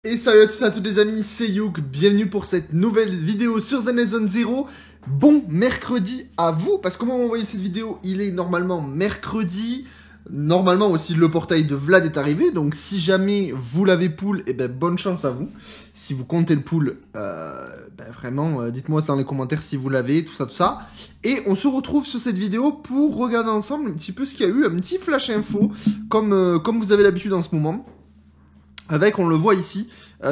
Et salut à tous et à toutes les amis, c'est Youk, bienvenue pour cette nouvelle vidéo sur Zenless Zero. Bon mercredi à vous, parce que comment vous voyez cette vidéo, il est normalement mercredi. Normalement aussi le portail de Vlad est arrivé, donc si jamais vous l'avez pull, et ben bonne chance à vous. Si vous comptez le pull, vraiment dites-moi dans les commentaires si vous l'avez, tout ça. Et on se retrouve sur cette vidéo pour regarder ensemble un petit peu ce qu'il y a eu, un petit flash info, comme vous avez l'habitude en ce moment. Avec, on le voit ici,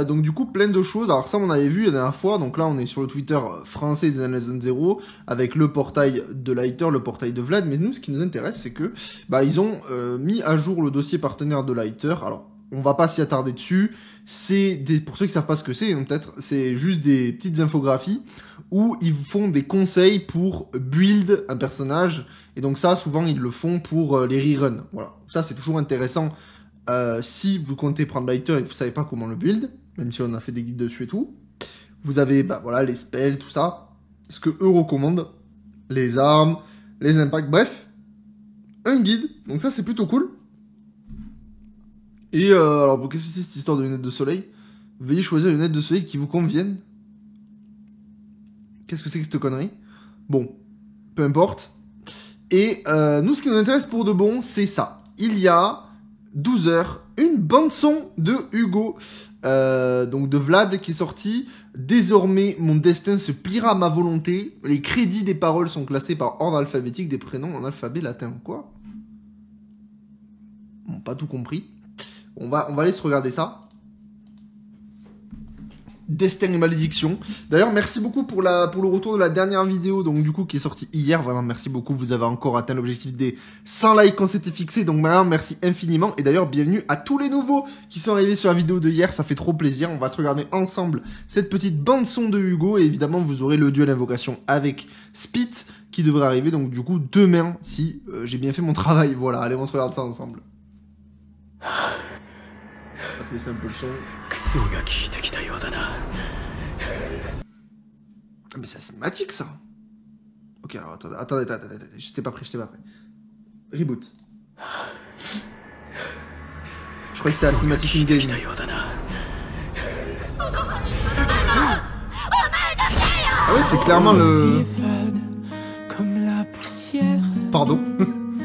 donc du coup plein de choses. Alors ça on avait vu la dernière fois, donc là on est sur le Twitter français des Zenless Zero avec le portail de Lighter, le portail de Vlad. Mais nous ce qui nous intéresse c'est que ils ont mis à jour le dossier partenaire de Lighter. Alors on va pas s'y attarder dessus, pour ceux qui savent pas ce que c'est, peut-être c'est juste des petites infographies où ils font des conseils pour build un personnage. Et donc ça souvent ils le font pour les reruns. Voilà, ça c'est toujours intéressant. Si vous comptez prendre Lighter et que vous savez pas comment le build, même si on a fait des guides dessus et tout, vous avez voilà, les spells, tout ça, ce que eux recommandent, les armes, les impacts, bref, un guide, donc ça c'est plutôt cool. Et alors pour qu'est-ce que c'est cette histoire de lunettes de soleil? Veuillez choisir les lunettes de soleil qui vous conviennent. Qu'est-ce que c'est que cette connerie? Bon, peu importe. Et nous ce qui nous intéresse pour de bon, c'est ça. Il y a 12 heures, une bande-son de Hugo, donc de Vlad qui est sorti. Désormais, mon destin se pliera à ma volonté. Les crédits des paroles sont classés par ordre alphabétique des prénoms en alphabet latin. Quoi? Bon, pas tout compris. On va aller se regarder ça. Destin et malédiction. D'ailleurs, merci beaucoup pour le retour de la dernière vidéo, donc du coup qui est sortie hier. Vraiment, merci beaucoup. Vous avez encore atteint l'objectif des 100 likes qu'on s'était fixé. Donc maintenant, merci infiniment. Et d'ailleurs, bienvenue à tous les nouveaux qui sont arrivés sur la vidéo de hier. Ça fait trop plaisir. On va se regarder ensemble cette petite bande son de Hugo. Et évidemment, vous aurez le duel invocation avec Spit qui devrait arriver. Donc du coup, demain, si j'ai bien fait mon travail. Voilà, allez, on se regarde ça ensemble. On va se baisser un peu le son. Mais c'est cinématique ça. Ok, alors attendez, j'étais pas prêt. Reboot. Je crois que c'était la cinématique in-game. Ah ouais, c'est clairement le... Comme la poussière. Pardon.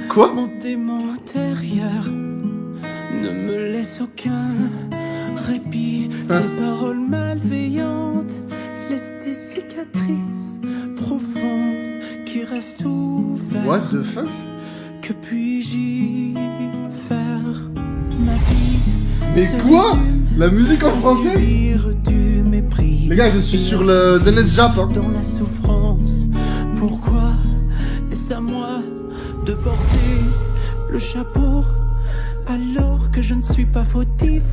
Quoi? Mon démon intérieur ne me laisse aucun répit. Les paroles malveillantes laissent des cicatrices profondes qui restent ouvertes. What the fuck? Que puis-je y faire? Ma vie. Mais quoi? La musique en français? Les gars, je suis sur le Zenless Jap. Hein. Dans la souffrance, pourquoi est-ce à moi de porter le chapeau alors que je ne suis pas fautif?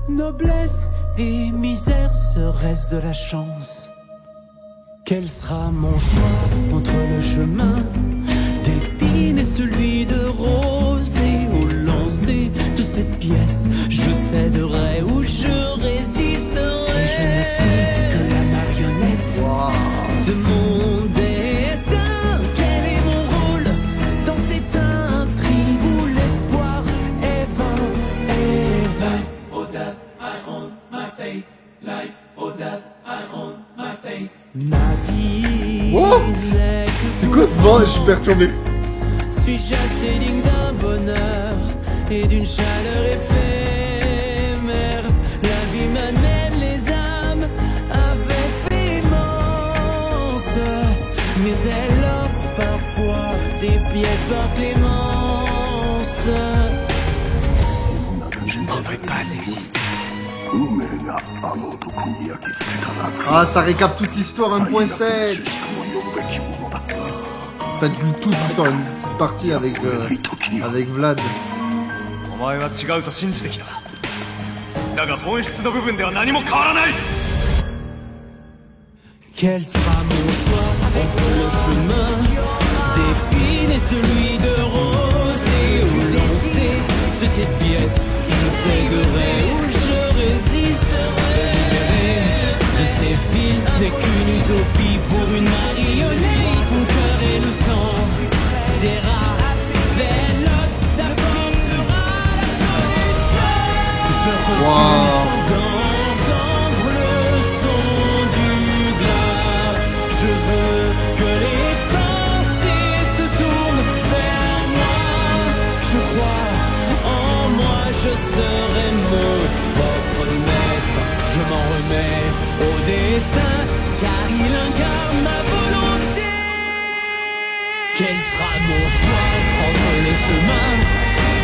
Noblesse et misère, serait-ce de la chance? Quel sera mon choix entre le chemin d'épines et celui de rose? Et au lancer de cette pièce, je céderai ou je résisterai. Si je ne suis que la marionnette de mon destin, quel est mon rôle dans cette intrigue où l'espoir est vain? Or death, I own my fate. Life or death, I own my fate. Ma vie. What? C'est quoi ce bordel? Je suis perturbé. Suis-je assez digne d'un bonheur et d'une chaleur éphémère? La vie m'amène les âmes avec véhémence, mais elle offre parfois des pièces par clémence. Je ne devrais pas exister. Ah, ça récap toute l'histoire 1.7. Faites toute l'histoire, une petite partie avec Vlad. Quel sera mon choix entre le chemin d'épines et celui de rose? Et au lancer de cette pièce, je céderai ou je résisterai. De ces fils n'est qu'une utopie pour une marionnette. Ton cœur et le sang des rats vélotes d'apportera la solution. Je refuse destin, car il incarne ma volonté. Quel sera mon choix entre le chemin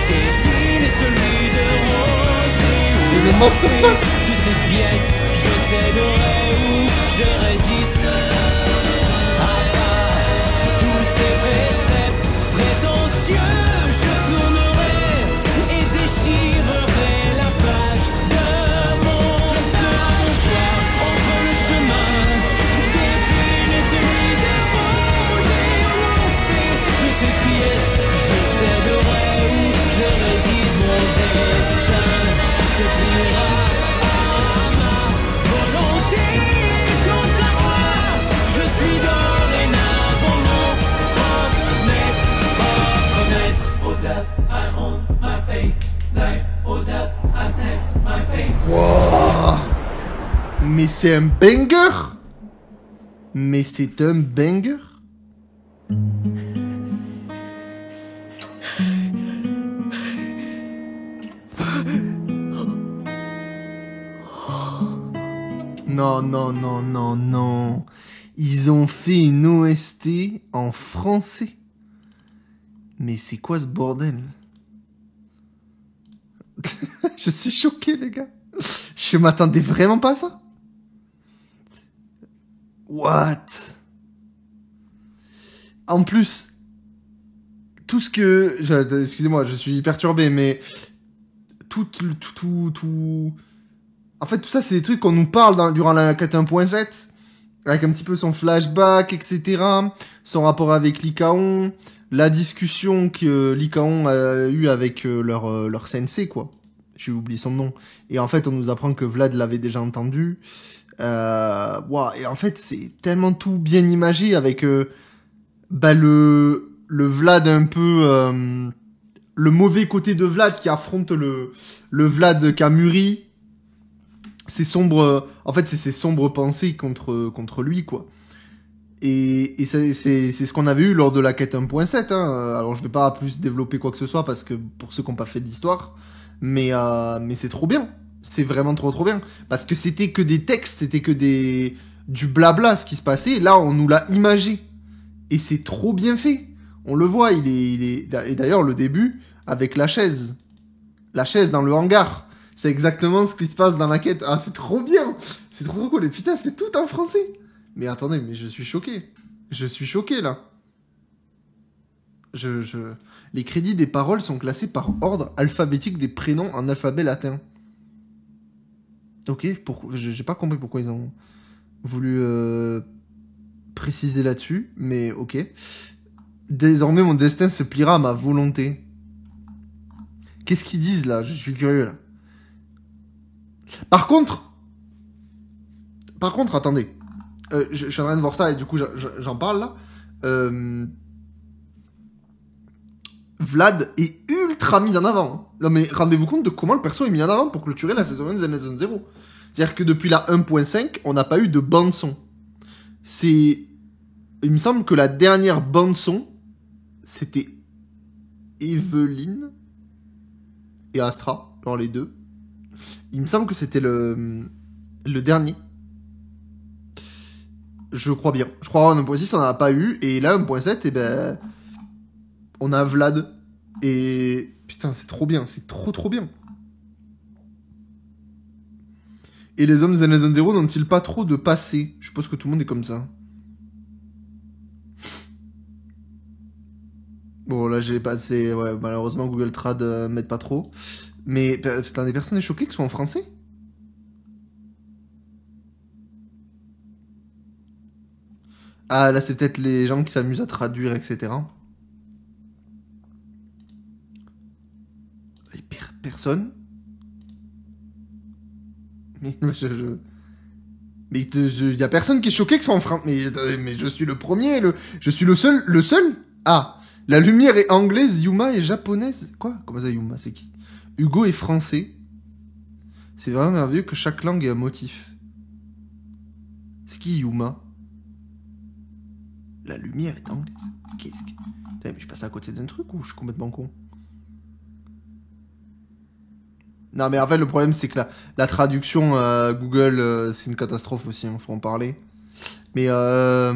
d'épines et celui de rose? C'est le morceau. Toutes ces pièces, je céderai ou je résiste. À part tous ces préceptes prétentieux, je tournerai et déchirerai la page de mon. Quel sera mon choix entre le chemin d'épines et celui de rose? Et au lancer de ces pièces, je céderai ou je résiste. Mon destin se pliera à ma volonté. Quant à moi, je suis dorénavant mon propre maître, propre maître. Oh death, I own my fate. Life, oh death, I set my fate. Wow. Mais c'est un banger. Mais c'est un banger. Non, non, non, non, non. Ils ont fait une OST en français. Mais c'est quoi ce bordel? Je suis choqué, les gars. Je m'attendais vraiment pas à ça. What? En plus, tout ce que... Excusez-moi, je suis perturbé, mais... Tout... En fait, tout ça, c'est des trucs qu'on nous parle durant la 4.1.7, avec un petit peu son flashback, etc., son rapport avec Lycaon, la discussion que Lycaon a eue avec leur sensei, quoi. J'ai oublié son nom. Et en fait, on nous apprend que Vlad l'avait déjà entendu. Wow. Et en fait, c'est tellement tout bien imagé avec le Vlad un peu... le mauvais côté de Vlad qui affronte le Vlad qui a mûri. Ses sombres... En fait, c'est ses sombres pensées contre lui, quoi. Et c'est ce qu'on avait eu lors de la quête 1.7. Hein. Alors, je vais pas plus développer quoi que ce soit, parce que pour ceux qui n'ont pas fait de l'histoire... Mais c'est trop bien. C'est vraiment trop bien. Parce que c'était que des textes, c'était que du blabla ce qui se passait. Là, on nous l'a imagé. Et c'est trop bien fait. On le voit, il est... Et d'ailleurs, le début, avec la chaise. La chaise dans le hangar. C'est exactement ce qui se passe dans la quête. Ah, c'est trop bien. C'est trop cool. Et putain, c'est tout en français. Mais attendez, mais je suis choqué. Je suis choqué, là. Les crédits des paroles sont classés par ordre alphabétique des prénoms en alphabet latin. Ok, j'ai pas compris pourquoi ils ont voulu préciser là-dessus, mais ok. Désormais, mon destin se pliera à ma volonté. Qu'est-ce qu'ils disent là? Je suis curieux là. Par contre, attendez. Je suis en train de voir ça et du coup, j'en parle là. Vlad est ultra mis en avant. Non mais rendez-vous compte de comment le perso est mis en avant pour clôturer la saison 1 de Zen Legend 0. C'est-à-dire que depuis la 1.5, on n'a pas eu de bande-son. Il me semble que la dernière bande-son, c'était Evelyn et Astra, genre les deux. Il me semble que c'était le dernier. Je crois bien. Je crois en 1.6, on n'en a pas eu. Et là, 1.7, eh ben... On a Vlad. Et... Putain, c'est trop bien. C'est trop bien. Et les hommes de Zen Legend 0 n'ont-ils pas trop de passé? Je suppose que tout le monde est comme ça. Bon, là, j'ai passé... Ouais, malheureusement, Google Trad m'aide pas trop. Mais, putain, des personnes choquées qui sont en français? Ah, là, c'est peut-être les gens qui s'amusent à traduire, etc. Personne. Mais mais il y a personne qui est choqué que ce soit en français. Mais je suis le premier, je suis le seul. Ah, la lumière est anglaise, Yuma est japonaise. Quoi? Comment ça, Yuma? C'est qui? Hugo est français. C'est vraiment merveilleux que chaque langue ait un motif. C'est qui Yuma? La lumière est anglaise. Qu'est-ce que... Putain, mais je passe à côté d'un truc ou je suis complètement con? Non, mais en fait, le problème, c'est que la traduction Google, c'est une catastrophe aussi, hein, faut en parler. Mais ah,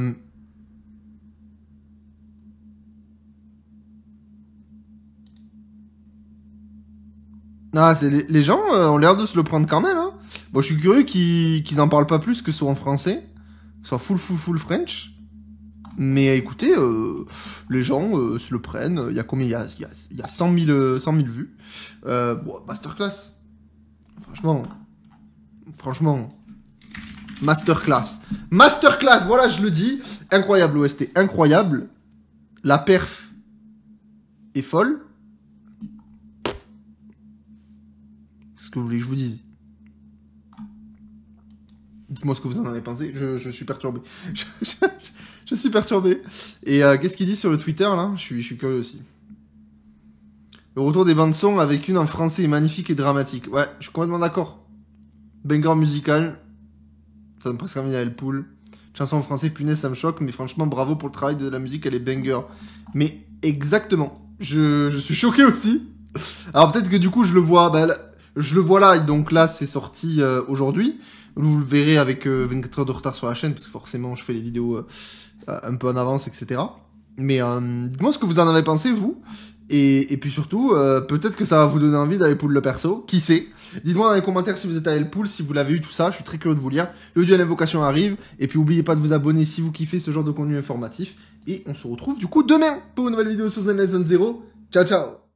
les gens ont l'air de se le prendre quand même, hein. Bon, je suis curieux qu'ils en parlent pas plus que ce soit en français. Soit full French. Mais écoutez, les gens se le prennent. Il y a combien? Il y a 100 000 vues. Bon, masterclass. Franchement. Masterclass. Masterclass, voilà, je le dis. Incroyable, OST. Incroyable. La perf est folle. Qu'est-ce que vous voulez que je vous dise? Dites-moi ce que vous en avez pensé. Je suis perturbé. Je suis perturbé. Et qu'est-ce qu'il dit sur le Twitter, là? Je suis curieux aussi. Le retour des bandes son avec une en français est magnifique et dramatique. Ouais, je suis complètement d'accord. Banger musical. Ça donne presque envie d'aller le pool. Chanson en français, punaise, ça me choque. Mais franchement, bravo pour le travail de la musique, elle est banger. Mais exactement. Je suis choqué aussi. Alors peut-être que du coup, je le vois là. Donc là, c'est sorti aujourd'hui. Vous le verrez avec 24 heures de retard sur la chaîne, parce que forcément, je fais les vidéos un peu en avance, etc. Mais dites-moi ce que vous en avez pensé, vous. Et puis surtout, peut-être que ça va vous donner envie d'aller pull le perso. Qui sait? Dites-moi dans les commentaires si vous êtes allé le pull, si vous l'avez eu, tout ça. Je suis très curieux de vous lire. Le duel invocation arrive. Et puis, n'oubliez pas de vous abonner si vous kiffez ce genre de contenu informatif. Et on se retrouve du coup demain pour une nouvelle vidéo sur Zen Lesson 0. Ciao, ciao!